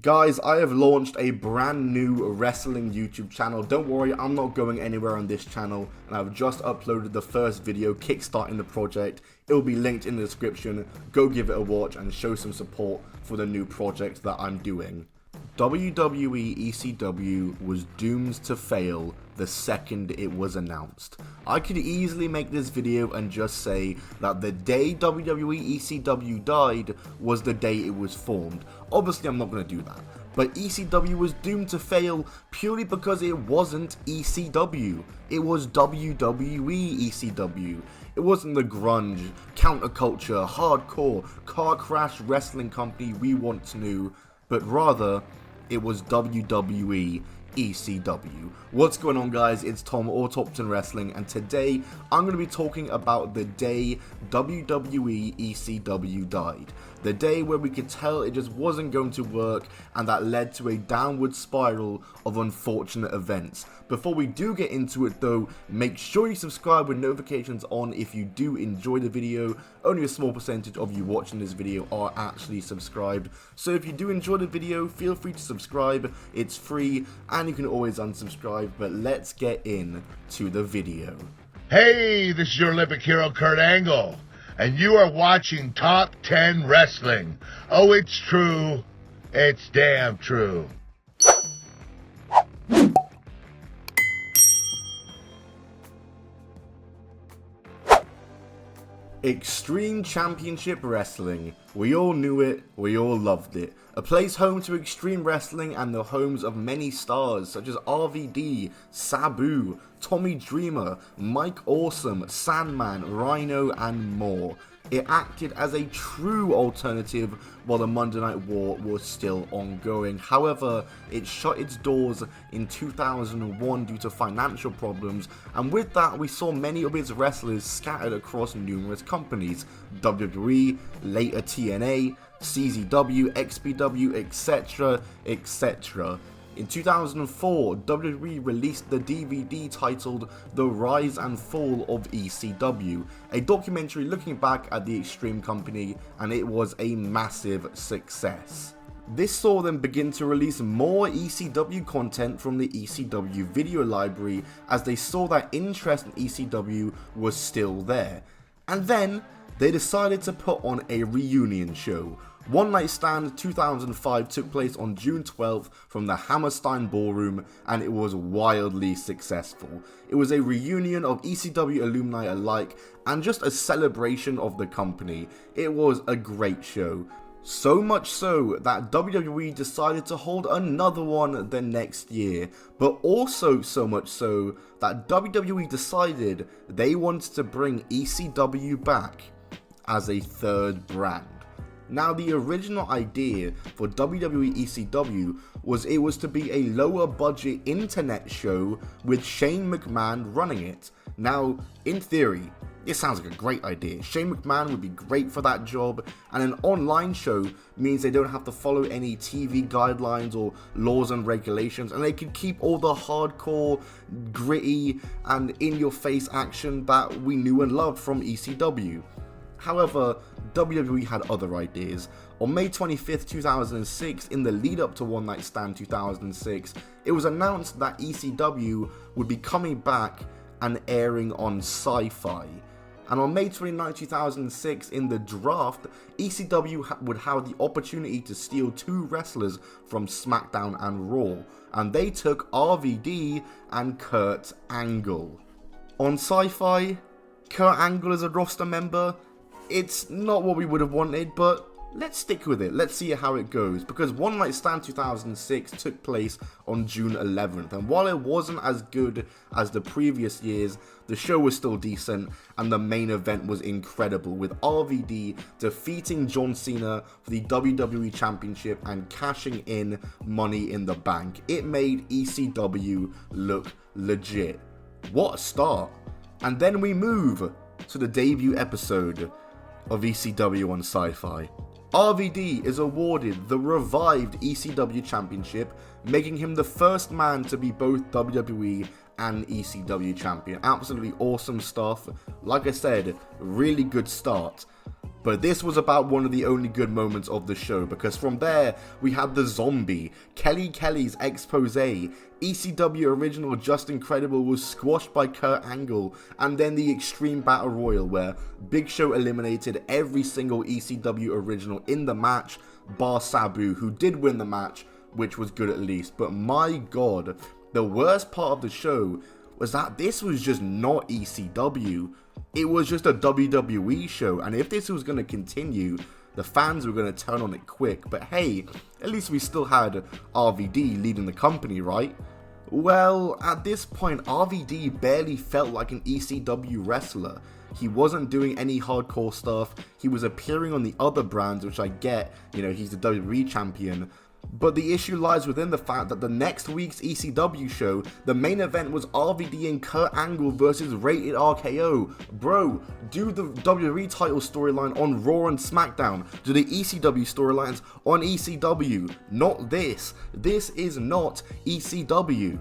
Guys, I have launched a brand new wrestling YouTube channel. Don't worry, I'm not going anywhere on this channel, and I've just uploaded the first video kickstarting the project. It will be linked in the description. Go give it a watch and show some support for the new project that I'm doing. WWE ECW was doomed to fail the second it was announced. I could easily make this video and just say that the day WWE ECW died was the day it was formed. Obviously I'm not going to do that, but ECW was doomed to fail purely because it wasn't ECW. It was WWE ECW. It wasn't the grunge, counterculture, hardcore, car crash wrestling company we once knew, but rather it was WWE ECW. What's going on, guys? It's Tom or Topton Wrestling, and today I'm going to be talking about the day WWE ECW died. The day where we could tell it just wasn't going to work, and that led to a downward spiral of unfortunate events. Before we do get into it though, make sure you subscribe with notifications on if you do enjoy the video. Only a small percentage of you watching this video are actually subscribed, so if you do enjoy the video, feel free to subscribe. It's free and you can always unsubscribe, but let's get into the video. Hey, this is your Olympic hero Kurt Angle, and you are watching Top 10 Wrestling. Oh, it's true. It's damn true. Extreme Championship Wrestling. We all knew it, we all loved it. A place home to extreme wrestling and the homes of many stars such as RVD, Sabu, Tommy Dreamer, Mike Awesome, Sandman, Rhino and more. It acted as a true alternative while the Monday Night War was still ongoing. However, it shut its doors in 2001 due to financial problems, and with that we saw many of its wrestlers scattered across numerous companies: WWE, later TNA, CZW, XPW, etc, etc. In 2004, WWE released the DVD titled The Rise and Fall of ECW, a documentary looking back at the Extreme Company, and it was a massive success. This saw them begin to release more ECW content from the ECW video library, as they saw that interest in ECW was still there. And then they decided to put on a reunion show. One Night Stand 2005 took place on June 12th from the Hammerstein Ballroom, and it was wildly successful. It was a reunion of ECW alumni alike and just a celebration of the company. It was a great show. So much so that WWE decided to hold another one the next year, but also so much so that WWE decided they wanted to bring ECW back as a third brand. Now, the original idea for WWE ECW was it was to be a lower budget internet show with Shane McMahon running it. Now, in theory, this sounds like a great idea. Shane McMahon would be great for that job, and an online show means they don't have to follow any TV guidelines or laws and regulations, and they can keep all the hardcore, gritty, and in-your-face action that we knew and loved from ECW. However, WWE had other ideas. On May 25th, 2006, in the lead up to One Night Stand 2006, it was announced that ECW would be coming back and airing on Sci-Fi. And on May 29, 2006, in the draft, ECW would have the opportunity to steal two wrestlers from SmackDown and Raw, and they took RVD and Kurt Angle. On Sci-Fi, Kurt Angle as a roster member, it's not what we would have wanted, but let's stick with it. Let's see how it goes, because One Night Stand 2006 took place on June 11th, and while it wasn't as good as the previous years, the show was still decent, and the main event was incredible, with RVD defeating John Cena for the WWE Championship and cashing in Money in the Bank. It made ECW look legit. What a start. And then we move to the debut episode of ECW on Sci-Fi. RVD is awarded the revived ECW Championship, making him the first man to be both WWE and ECW champion. Absolutely awesome stuff. Like I said, really good start. But this was about one of the only good moments of the show, because from there we had the Zombie, Kelly's expose, ECW original Just Incredible was squashed by Kurt Angle, and then the Extreme Battle Royal where Big Show eliminated every single ECW original in the match, bar Sabu, who did win the match, which was good at least. But my god, the worst part of the show was that this was just not ECW. It was just a WWE show, and if this was going to continue, the fans were going to turn on it quick. But hey, at least we still had RVD leading the company, right? Well, at this point, RVD barely felt like an ECW wrestler. He wasn't doing any hardcore stuff. He was appearing on the other brands, which I get, you know, he's the WWE champion. But the issue lies within the fact that the next week's ECW show, the main event was RVD and Kurt Angle versus Rated RKO. Bro, do the WWE title storyline on Raw and SmackDown. Do the ECW storylines on ECW. Not this. This is not ECW.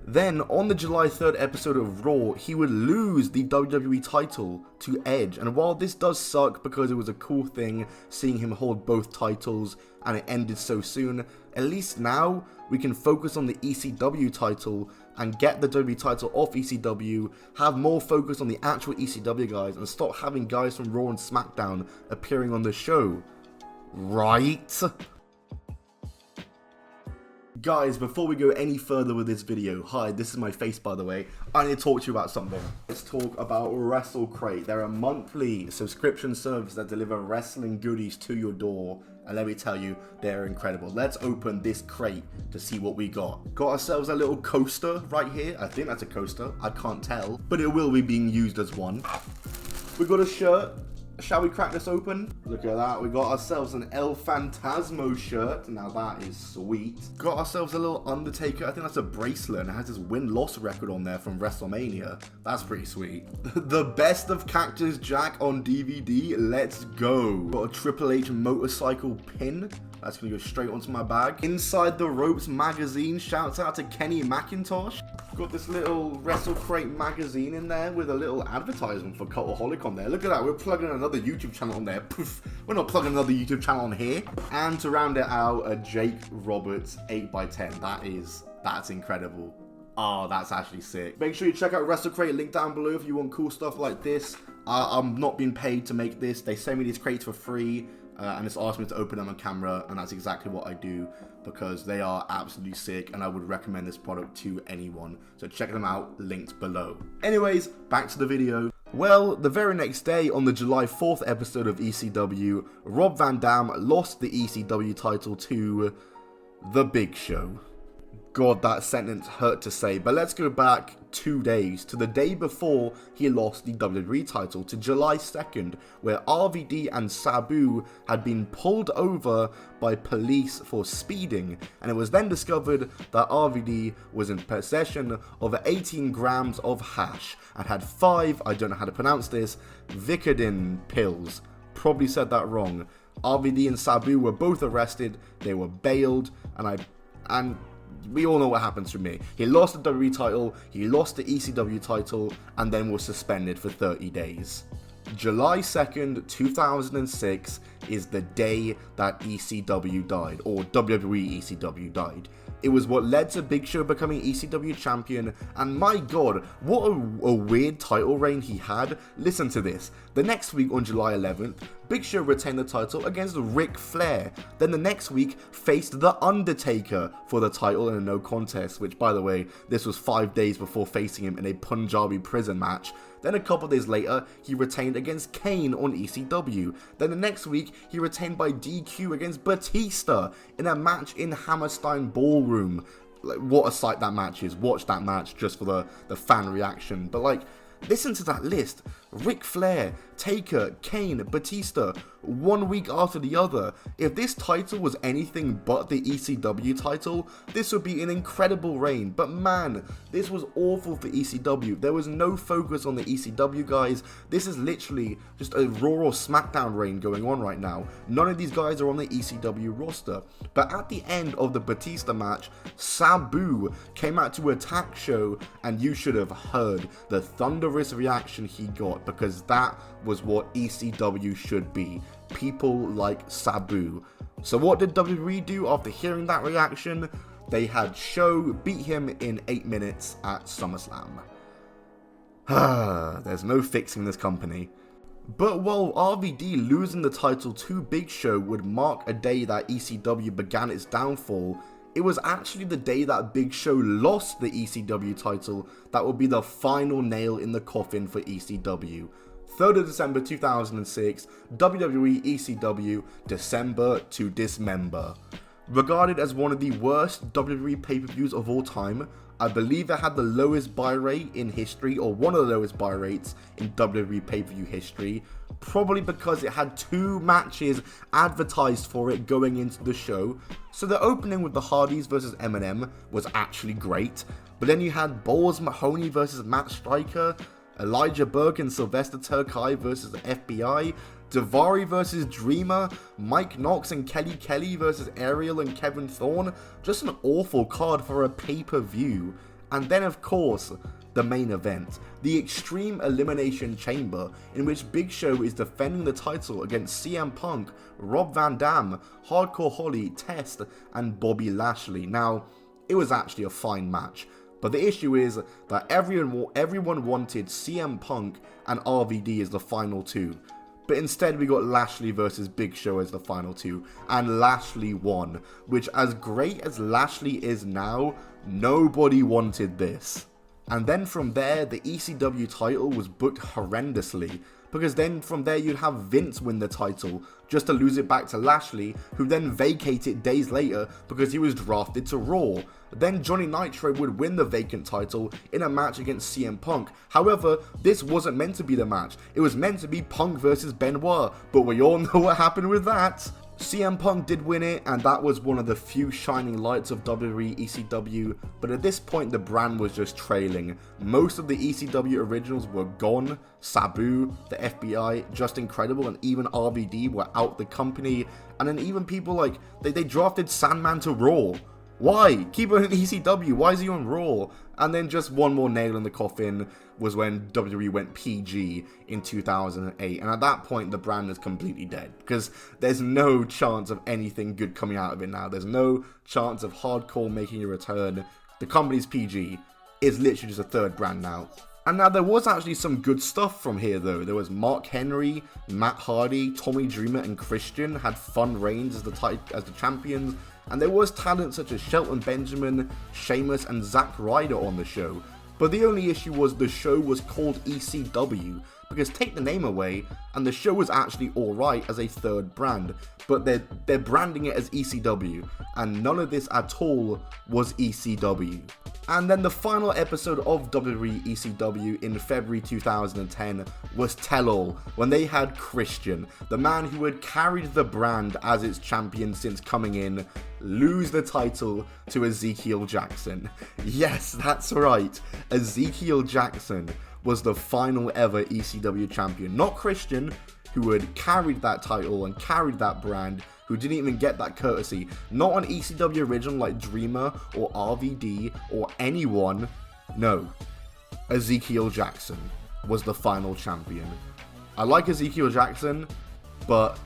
Then, on the July 3rd episode of Raw, he would lose the WWE title to Edge. And while this does suck because it was a cool thing seeing him hold both titles and it ended so soon, at least now we can focus on the ECW title and get the WWE title off ECW, have more focus on the actual ECW guys, and stop having guys from Raw and SmackDown appearing on the show. Right? Guys, before we go any further with this video, hi, this is my face by the way, I need to talk to you about something. Let's talk about WrestleCrate. They're a monthly subscription service that deliver wrestling goodies to your door, and let me tell you, they're incredible. Let's open this crate to see what we got. Got ourselves a little coaster right here. I think that's a coaster, I can't tell, but it will be being used as one. We got a shirt. Shall we crack this open? Look at that, we got ourselves an El Phantasmo shirt. Now that is sweet. Got ourselves a little Undertaker, I think that's a bracelet, and it has his win-loss record on there from WrestleMania. That's pretty sweet. The Best of Cactus Jack on DVD, let's go. Got a Triple H motorcycle pin. That's gonna go straight onto my bag. Inside the Ropes magazine, shouts out to Kenny McIntosh. Got this little WrestleCrate magazine in there with a little advertisement for Cultaholic on there. Look at that, we're plugging another YouTube channel on there. Poof, we're not plugging another YouTube channel on here. And to round it out, a Jake Roberts 8x10. That's incredible. Oh, that's actually sick. Make sure you check out WrestleCrate, link down below if you want cool stuff like this. I'm not being paid to make this. They send me these crates for free. And it's asked me to open them on camera, and that's exactly what I do because they are absolutely sick, and I would recommend this product to anyone. So check them out, linked below. Anyways, back to the video. Well, the very next day on the July 4th episode of ECW, Rob Van Dam lost the ECW title to The Big Show. God, that sentence hurt to say, but let's go back 2 days to the day before he lost the WWE title, to July 2nd, where RVD and Sabu had been pulled over by police for speeding, and it was then discovered that RVD was in possession of 18 grams of hash and had 5, I don't know how to pronounce this, Vicodin pills. Probably said that wrong. RVD and Sabu were both arrested, they were bailed, and we all know what happens from me. He lost the WWE title, he lost the ECW title, and then was suspended for 30 days. July 2nd, 2006 is the day that ECW died, or WWE ECW died. It was what led to Big Show becoming ECW champion, and my god, what a weird title reign he had. Listen to this. The next week on July 11th, Big Show retained the title against Ric Flair. Then the next week, faced The Undertaker for the title in a no contest, which by the way, this was 5 days before facing him in a Punjabi prison match. Then a couple days later, he retained against Kane on ECW. Then the next week, he retained by DQ against Batista in a match in Hammerstein Ballroom. Like, what a sight that match is. Watch that match just for the fan reaction. But like, listen to that list. Ric Flair, Taker, Kane, Batista. 1 week after the other. If this title was anything but the ECW title, this would be an incredible reign, but man, this was awful for ECW. There was no focus on the ECW guys. This is literally just a Raw or SmackDown reign going on right now. None of these guys are on the ECW roster. But at the end of the Batista match, Sabu came out to attack Show, and you should have heard the thunderous reaction he got, because that was what ECW should be. People like Sabu. So what did WWE do after hearing that reaction? They had Show beat him in 8 minutes at SummerSlam. There's no fixing this company. But while RVD losing the title to Big Show would mark a day that ECW began its downfall, it was actually the day that Big Show lost the ECW title that would be the final nail in the coffin for ECW. 3rd of December 2006, WWE ECW, December to Dismember. Regarded as one of the worst WWE pay-per-views of all time, I believe it had the lowest buy rate in history, or one of the lowest buy rates in WWE pay-per-view history, probably because it had 2 matches advertised for it going into the show. So the opening with the Hardys versus Eminem was actually great, but then you had Balls Mahoney versus Matt Striker, Elijah Burke and Sylvester Terkay versus the FBI, Daivari versus Dreamer, Mike Knox and Kelly Kelly versus Ariel and Kevin Thorne. Just an awful card for a pay-per-view. And then of course, the main event, the Extreme Elimination Chamber, in which Big Show is defending the title against CM Punk, Rob Van Dam, Hardcore Holly, Test, and Bobby Lashley. Now, it was actually a fine match. But the issue is that everyone wanted CM Punk and RVD as the final 2. But instead we got Lashley versus Big Show as the final 2. And Lashley won. Which, as great as Lashley is now, nobody wanted this. And then from there, the ECW title was booked horrendously. Because then from there you'd have Vince win the title, just to lose it back to Lashley, who then vacated days later because he was drafted to Raw. Then Johnny Nitro would win the vacant title in a match against CM Punk. However, this wasn't meant to be the match. It was meant to be Punk versus Benoit, but we all know what happened with that. CM Punk did win it, and that was one of the few shining lights of WWE ECW, but at this point the brand was just trailing. Most of the ECW originals were gone. Sabu, the FBI, Just Incredible, and even RVD were out the company, and then even people like, they drafted Sandman to Raw. Why? Keep him in ECW, why is he on Raw? And then just one more nail in the coffin was when WWE went PG in 2008. And at that point, the brand is completely dead. Because there's no chance of anything good coming out of it now. There's no chance of Hardcore making a return. The company's PG. It's literally just a third brand now. And now there was actually some good stuff from here though. There was Mark Henry, Matt Hardy, Tommy Dreamer, and Christian had fun reigns as the champions. And there was talent such as Shelton Benjamin, Sheamus, and Zack Ryder on the show. But the only issue was the show was called ECW, because take the name away, and the show was actually alright as a third brand, but they're branding it as ECW, and none of this at all was ECW. And then the final episode of WWE ECW in February 2010 was Tell All, when they had Christian, the man who had carried the brand as its champion since coming in, lose the title to Ezekiel Jackson. Yes, that's right, Ezekiel Jackson was the final ever ECW champion, not Christian, who had carried that title and carried that brand, who didn't even get that courtesy, not on ECW original like Dreamer or RVD or anyone. No, Ezekiel Jackson was the final champion. I like Ezekiel Jackson, but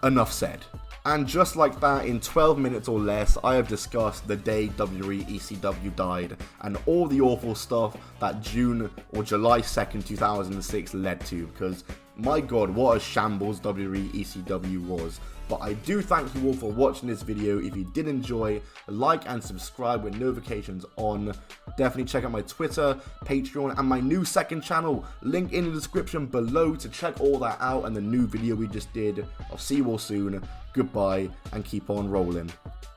enough said. And just like that, in 12 minutes or less, I have discussed the day WWE ECW died and all the awful stuff that June or July 2nd, 2006 led to, because my god, what a shambles WWE ECW was. But I do thank you all for watching this video. If you did enjoy, like and subscribe with notifications on. Definitely check out my Twitter, Patreon, and my new second channel. Link in the description below to check all that out and the new video we just did. I'll see you all soon. Goodbye, and keep on rolling.